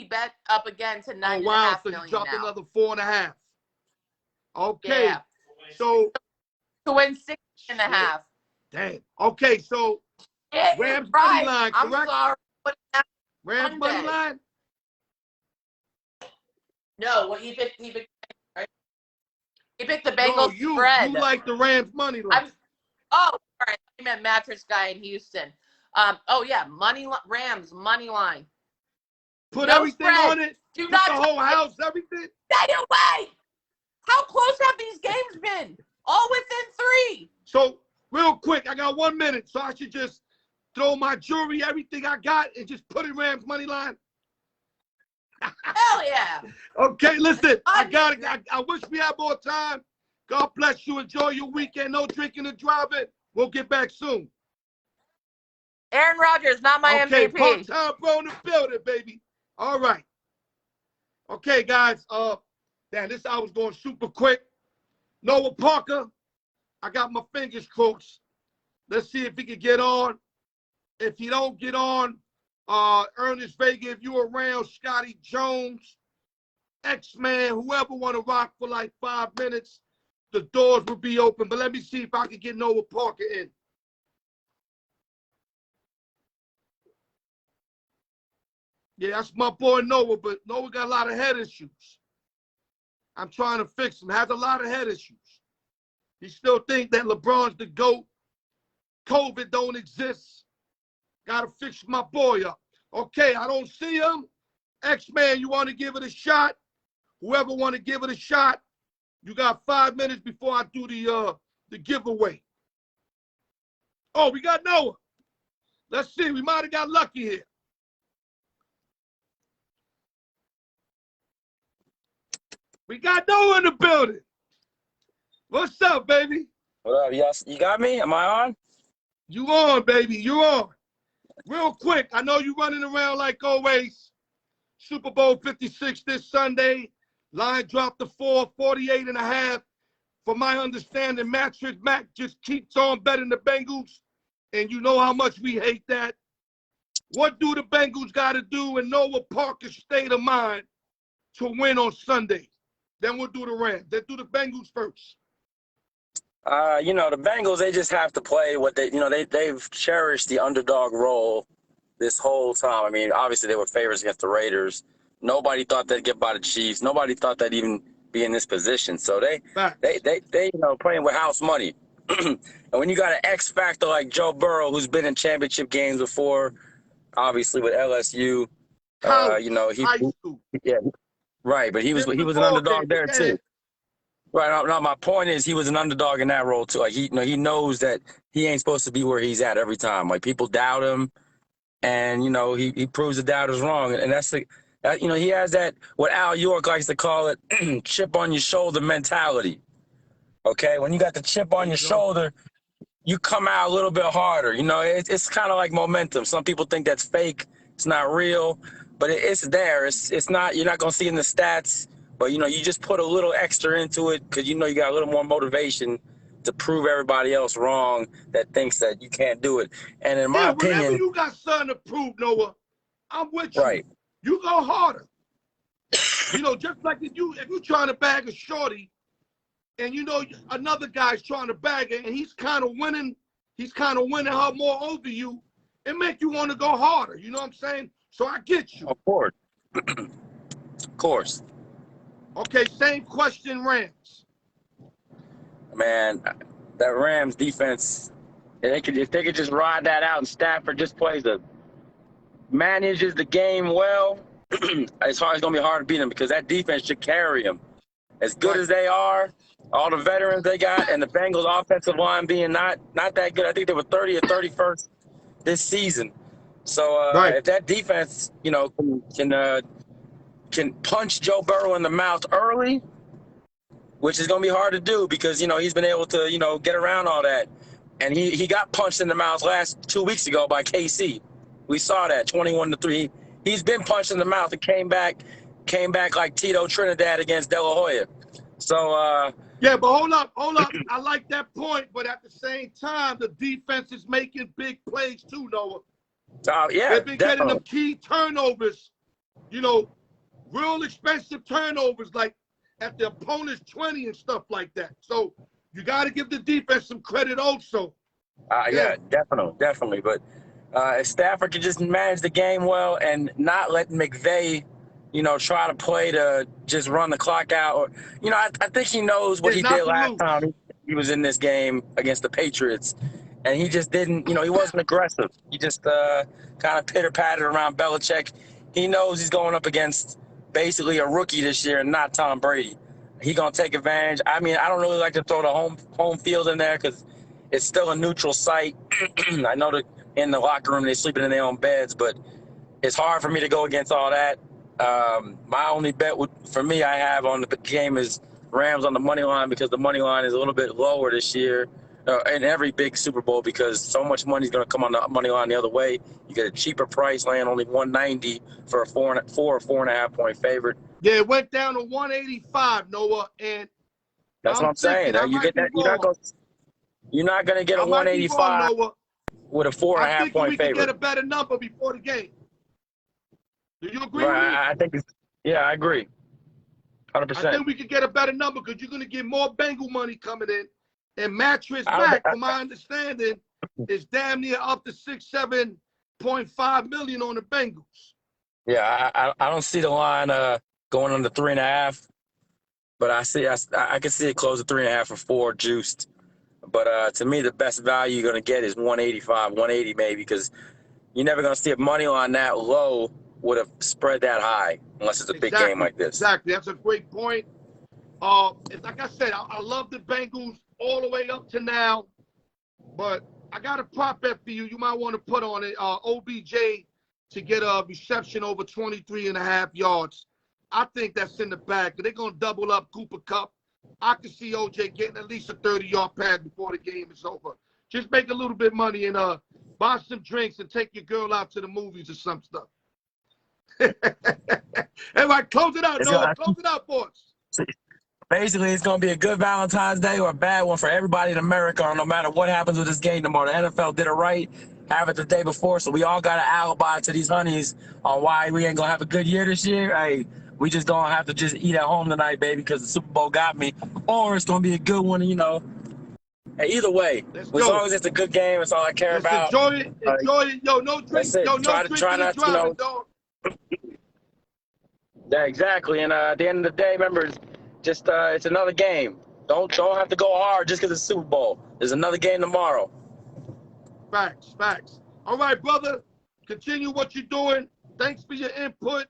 bet up again to 9.5 wow, so million he dropped now. another 4.5. Okay, Yeah. so to win 6.5. Damn. Okay, so Rams right. money line, I'm correct? sorry. Rams money line. No, what he picked, right? He picked the Bengals you spread. You like the Rams money line. All right. I meant mattress guy in Houston. Rams money line. Put no everything spread. on it. Do Put not the whole house, everything. Stay away. How close have these games been? All within 3. So real quick, I got 1 minute, so I should just throw my jewelry, everything I got, and just put it Rams money line. Hell yeah. Okay, listen, I wish we had more time. God bless you. Enjoy your weekend. No drinking and driving. We'll get back soon. Aaron Rodgers, not my MVP. Okay, part-time bro in the building, baby. All right. Okay, guys. This I was going super quick. Noah Parker, I got my fingers crossed. Let's see if he can get on. If he don't get on, Ernest Vega, if you around, Scotty Jones, X-Man, whoever want to rock for like 5 minutes, the doors will be open. But let me see if I can get Noah Parker in. Yeah, that's my boy Noah, but Noah got a lot of head issues. I'm trying to fix him. Has a lot of head issues. He still think that LeBron's the GOAT. COVID don't exist. Got to fix my boy up. Okay, I don't see him. X-Man, you want to give it a shot? Whoever want to give it a shot, you got 5 minutes before I do the giveaway. Oh, we got Noah. Let's see. We might have got lucky here. We got Noah in the building. What's up, baby? What up? Yes, you got me? Am I on? You on, baby. You on. Real quick, I know you running around like always. Super Bowl 56 this Sunday. Line dropped to 48.5. From my understanding, Mattress Mac just keeps on betting the Bengals. And you know how much we hate that. What do the Bengals got to do in Noah Parker's state of mind to win on Sunday? Then we'll do the Rams. Then do the Bengals first. The Bengals, they just have to play what they've cherished the underdog role this whole time. I mean, obviously they were favorites against the Raiders. Nobody thought they'd get by the Chiefs. Nobody thought they'd even be in this position. So they playing with house money. And when you got an X factor like Joe Burrow, who's been in championship games before, obviously with LSU, right, but he was an underdog there too. Right. Now my point is he was an underdog in that role too. Like he knows that he ain't supposed to be where he's at every time. Like people doubt him. and he proves the doubters wrong, and that's he has that, what Al York likes to call it, chip on your shoulder mentality. Okay, when you got the chip on your shoulder, you come out a little bit harder. It's kind of like momentum. Some people think that's fake. It's not real, but it's there. It's not. You're not gonna see it in the stats, but you just put a little extra into it because you got a little more motivation to prove everybody else wrong that thinks that you can't do it. And in my opinion, whenever you got something to prove, Noah, I'm with you. Right. You go harder. Just like if you're trying to bag a shorty, and another guy's trying to bag it, and he's kind of winning her more over you, it make you want to go harder. You know what I'm saying? So I get you. Of course. Of course. Okay, same question, Rams. Man, that Rams defense, if they could just ride that out and Stafford just manages the game well, it's going to be hard to beat them because that defense should carry them. As good as they are, all the veterans they got, and the Bengals offensive line being not that good. I think they were 30 or 31st this season. So if that defense, can punch Joe Burrow in the mouth early, which is going to be hard to do because, he's been able to, get around all that. And he got punched in the mouth 2 weeks ago by KC. We saw that, 21-3. He's been punched in the mouth and came back like Tito Trinidad against De La Hoya. So yeah, but hold up. I like that point, but at the same time, the defense is making big plays too, Noah. Yeah, they've been getting them key turnovers, real expensive turnovers, like at the opponent's 20 and stuff like that. So you got to give the defense some credit also. Yeah, definitely. But if Stafford could just manage the game well and not let McVay, try to play to just run the clock out. Or, I think he knows what he did last time he was in this game against the Patriots. And he just didn't, he wasn't aggressive. He just kind of pitter-pattered around Belichick. He knows he's going up against basically a rookie this year and not Tom Brady. He's going to take advantage. I mean, I don't really like to throw the home field in there because it's still a neutral site. I know that in the locker room they're sleeping in their own beds, but it's hard for me to go against all that. My only bet I have on the game is Rams on the money line because the money line is a little bit lower this year in every big Super Bowl because so much money is going to come on the money line the other way. You get a cheaper price, laying only $190 for a 4.5 point favorite. Yeah, it went down to 185, Noah, and that's what I'm saying. You get that. You're not going to get a 185 with a 4.5 point favorite. I think we can get a better number before the game. Do you agree with me? I think I agree. 100%. I think we could get a better number because you're going to get more Bengal money coming in. And Mattress Mac, from my understanding, is damn near up to $7.5 million on the Bengals. Yeah, I don't see the line going under 3.5, but I can see it close to 3.5 or 4 juiced. But to me, the best value you're going to get is 185, 180 maybe, because you're never going to see a money line that low with a spread that high unless it's a big game like this. Exactly. That's a great point. Like I said, I love the Bengals all the way up to now, but I got a prop bet for you. You might want to put on it. OBJ to get a reception over 23.5 yards. I think that's in the bag. They're going to double up Cooper Kupp. I can see OJ getting at least a 30-yard pass before the game is over. Just make a little bit of money and buy some drinks and take your girl out to the movies or some stuff. Everybody, close it out, Noah. Close it out, boys. Basically, it's going to be a good Valentine's Day or a bad one for everybody in America, no matter what happens with this game tomorrow. The NFL did it right, have it the day before, so we all got an alibi to these honeys on why we ain't going to have a good year this year. Hey, we just going to have to just eat at home tonight, baby, because the Super Bowl got me. Or it's going to be a good one, Hey, either way, as long as it's a good game, it's all I care about. Enjoy it. Enjoy it. Yo, no drink. Yo, no try drinking not and driving, dog. Yeah, exactly. And at the end of the day, remember, it's another game. Don't have to go hard just because it's Super Bowl. There's another game tomorrow. Facts. All right, brother. Continue what you're doing. Thanks for your input.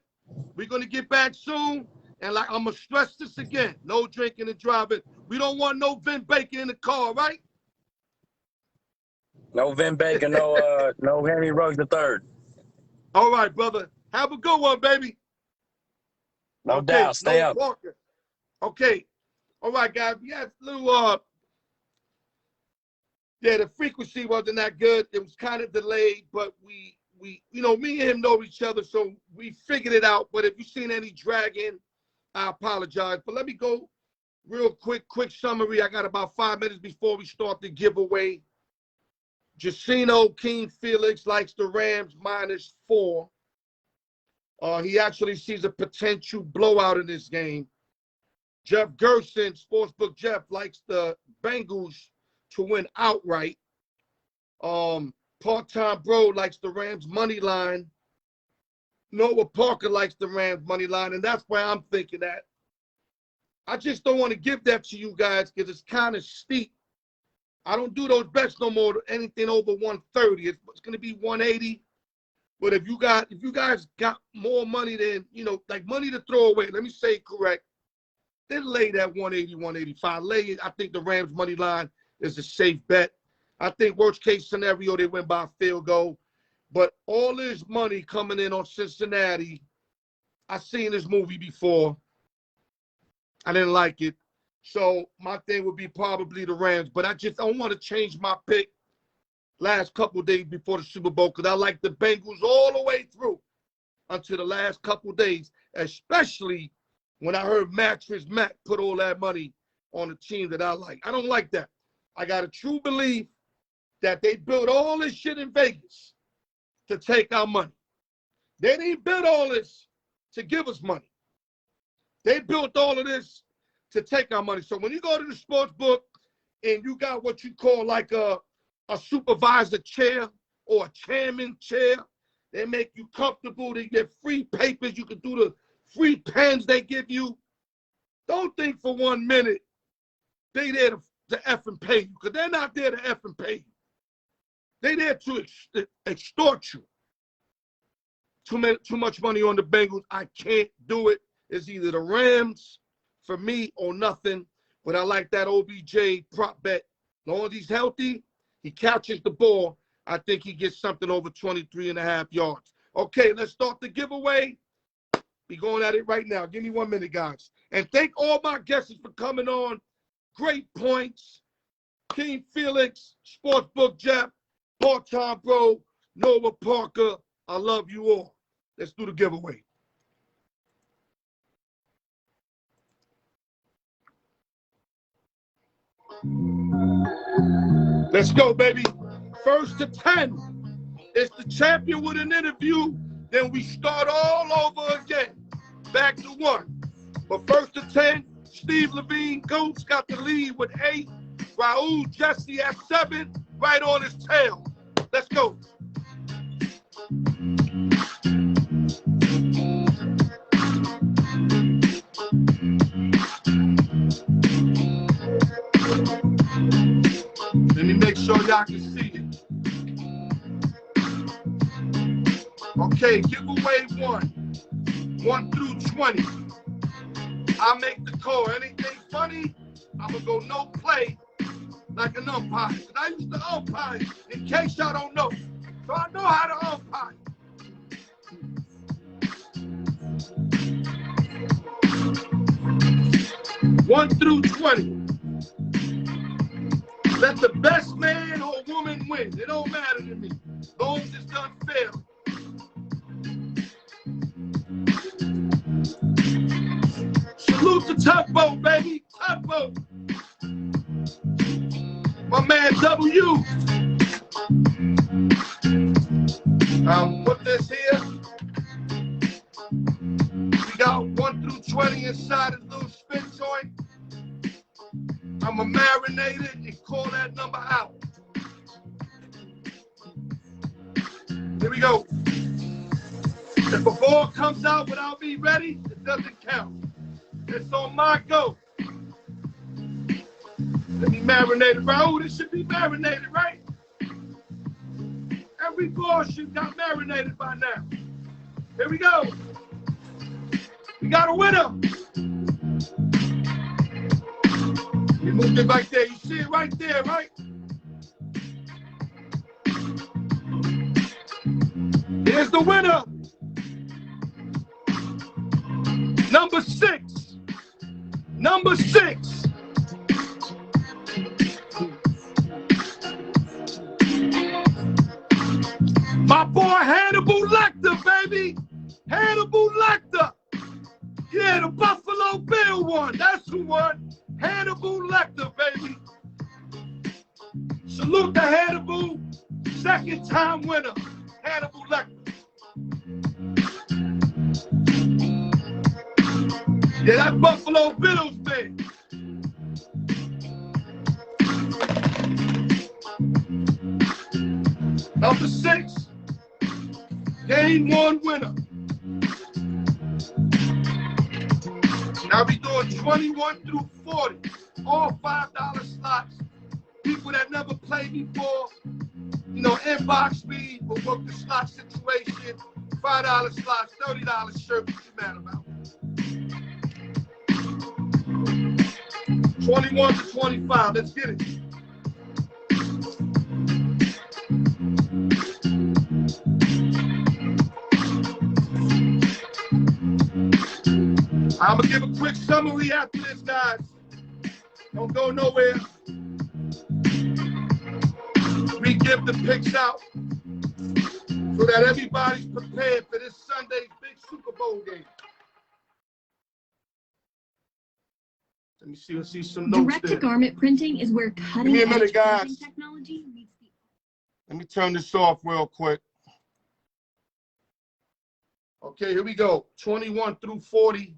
We're going to get back soon. And I'm going to stress this again. No drinking and driving. We don't want no Vin Bacon in the car, right? No Vin Bacon, no Henry Ruggs III. All right, brother. Have a good one, baby. No Okay, doubt. Stay Noah up. Parker. Okay. All right, guys. We had a little yeah, the frequency wasn't that good. It was kind of delayed, but we me and him know each other, so we figured it out. But if you've seen any dragging, I apologize. But let me go real quick summary. I got about 5 minutes before we start the giveaway. Jacino King Felix likes the Rams -4. He actually sees a potential blowout in this game. Jeff Gerson, Sportsbook Jeff, likes the Bengals to win outright. Part-time Bro likes the Rams money line. Noah Parker likes the Rams money line, and that's why I'm thinking that. I just don't want to give that to you guys because it's kind of steep. I don't do those bets no more. Anything over 130, it's going to be 180. But if you guys got more money than like money to throw away, let me say it correct. Then lay that 180, 185. Lay it. I think the Rams money line is a safe bet. I think worst case scenario they win by a field goal. But all this money coming in on Cincinnati, I've seen this movie before. I didn't like it. So my thing would be probably the Rams. But I don't want to change my pick last couple of days before the Super Bowl because I like the Bengals all the way through until the last couple of days, especially when I heard Mattress Mac put all that money on a team that I like. I don't like that. I got a true belief that they built all this shit in Vegas to take our money. They didn't build all this to give us money. They built all of this to take our money. So when you go to the sports book and you got what you call like a supervisor chair or a chairman chair, they make you comfortable. They get free papers. You can do the free pens they give you. Don't think for 1 minute they there to F and pay you because they're not there to F and pay you. They there to extort you. Too much money on the Bengals. I can't do it. It's either the Rams for me or nothing. But I like that OBJ prop bet. As long as he's healthy, he catches the ball. I think he gets something over 23.5 yards. Okay, let's start the giveaway. Be going at it right now. Give me 1 minute, guys. And thank all my guests for coming on. Great points. King Felix, Sportsbook Jeff, Part-Time Bro, Noah Parker. I love you all. Let's do the giveaway. Let's go, baby. First to 10. It's the champion with an interview. Then we start all over again. Back to 1. But first to 10, Steve Levine, Goats got the lead with 8. Raul Jesse at 7, right on his tail. Let's go. Let me make sure y'all can see it. Okay, giveaway 1 through 20. I make the call. Anything funny, I'm going to go no play like an umpire. And I used to umpire in case y'all don't know. So I know how to umpire. One through 20. Let the best man or woman win. It don't matter to me. As long as it's done fair. Salute to Tugboat, baby. Tugboat. My man W. Put this here. We got 1 through 20 inside this little spin joint. I'ma marinate it and call that number out. Here we go. If a ball comes out without me ready, it doesn't count. It's on my go. Let me marinate it. Raul, this should be marinated, right? Every ball should got marinated by now. Here we go. We got a winner. We moved it right there. You see it right there, right? Here Here's the winner. Number 6. Number 6. My boy Hannibal Lecter, baby. Hannibal Lecter. Yeah, the Buffalo Bill won. That's who won. Hannibal Lecter, baby. Salute to Hannibal. Second time winner. Hannibal Lecter. Yeah, that's Buffalo Bills thing. Number 6. Game 1 winner. Now we doing 21 through 40. All $5 slots. People that never played before, you know, inbox me. We'll work the slot situation. $5 slots, $30 shirt. What you mad about? 21 to 25. Let's get it. I'm going to give a quick summary after this, guys. Don't go nowhere. We give the picks out so that everybody's prepared for this Sunday's big Super Bowl game. Let me see. Let's see some notes there. Direct-to-garment printing is where cutting-edge printing technology meets the... Let me turn this off real quick. Okay, here we go. 21 through 40.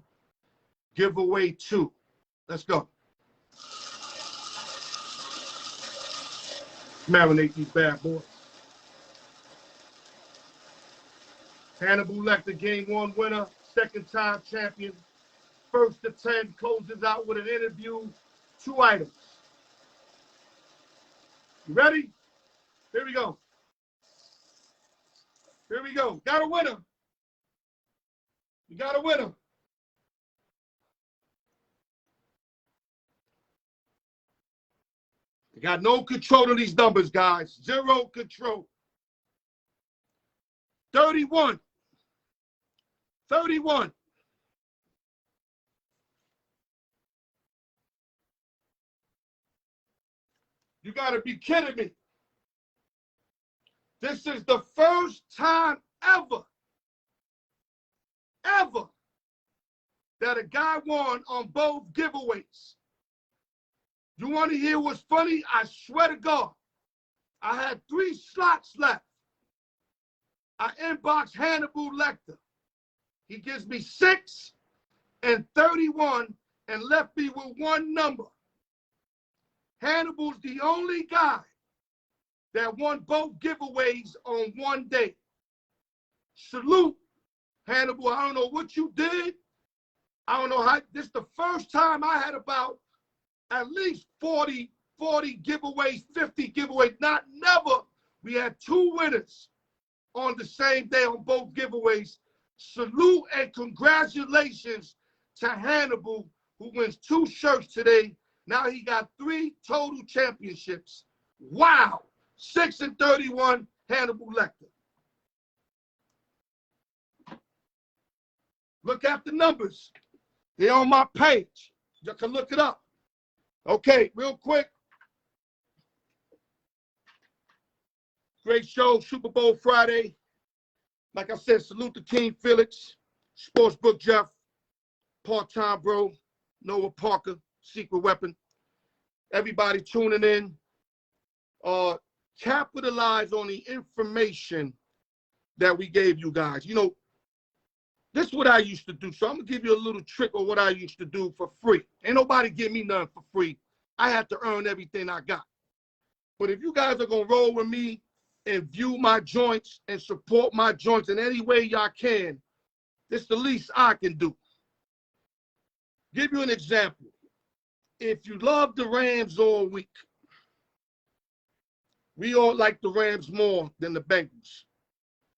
Giveaway 2. Let's go. Marinate these bad boys. Hannibal Lecter, game 1 winner, second time champion. First to 10 closes out with an interview. 2 items. You ready? Here we go. Here we go. Got a winner. You got a winner. You got no control of these numbers, guys. 0 control. 31. 31. You got to be kidding me. This is the first time ever that a guy won on both giveaways. You want to hear what's funny? I swear to God, I had 3 slots left. I inboxed Hannibal Lecter. He gives me 6 and 31 and left me with 1 number. Hannibal's the only guy that won both giveaways on one day. Salute, Hannibal. I don't know what you did. I don't know how. This is the first time I had about at least 40 giveaways, 50 giveaways. Never. We had 2 winners on the same day on both giveaways. Salute and congratulations to Hannibal, who wins 2 shirts today. Now he got 3 total championships. Wow. 6 and 31, Hannibal Lecter. Look at the numbers. They're on my page. You can look it up. Okay, real quick. Great show, Super Bowl Friday. Like I said, salute to King Felix, Sportsbook Jeff, part-time bro, Noah Parker, Secret Weapon. Everybody tuning in. Capitalize on the information that we gave you guys. You know, this is what I used to do. So I'm going to give you a little trick of what I used to do for free. Ain't nobody give me nothing for free. I had to earn everything I got. But if you guys are going to roll with me and view my joints and support my joints in any way y'all can, this is the least I can do. Give you an example. If you love the Rams all week, we all like the Rams more than the Bengals.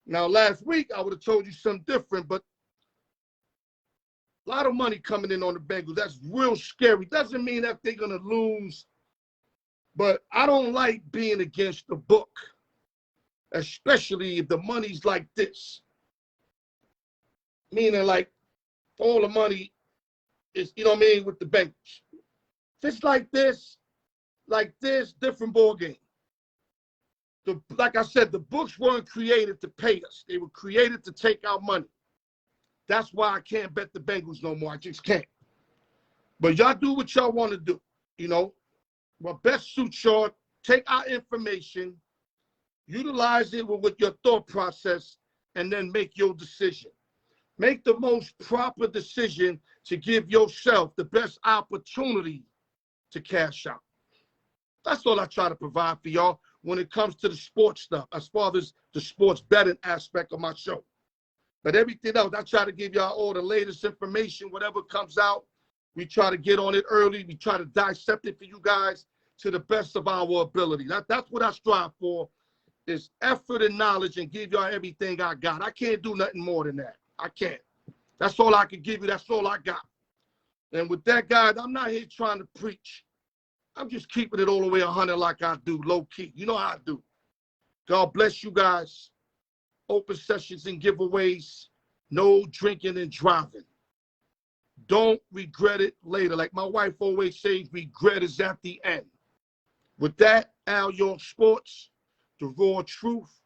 Now, last week, I would have told you something different, but a lot of money coming in on the Bengals. That's real scary. Doesn't mean that they're going to lose, but I don't like being against the book. especially if the money's like this. Meaning like all the money is, you know what I mean, with the Bengals. If it's like this, different ball game. Like I said, the books weren't created to pay us. They were created to take our money. That's why I can't bet the Bengals no more. I just can't. But y'all do what y'all want to do, you know. What best suits y'all, take our information, utilize it with your thought process, and then make your decision. Make the most proper decision to give yourself the best opportunity to cash out. That's all I try to provide for y'all when it comes to the sports stuff, as far as the sports betting aspect of my show. But everything else, I try to give y'all all the latest information, whatever comes out. We try to get on it early. We try to dissect it for you guys to the best of our ability. That's what I strive for, is effort and knowledge, and give y'all everything I got. I can't do nothing more than that. I can't. That's all I can give you. That's all I got. And with that, guys, I'm not here trying to preach. I'm just keeping it all the way 100 like I do, low key. You know how I do. God bless you guys. Open sessions and giveaways. No drinking and driving. Don't regret it later. Like my wife always says, regret is at the end. With that, Al York Sports, the raw truth.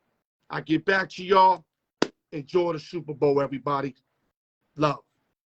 I get back to y'all. Enjoy the Super Bowl, everybody. Love.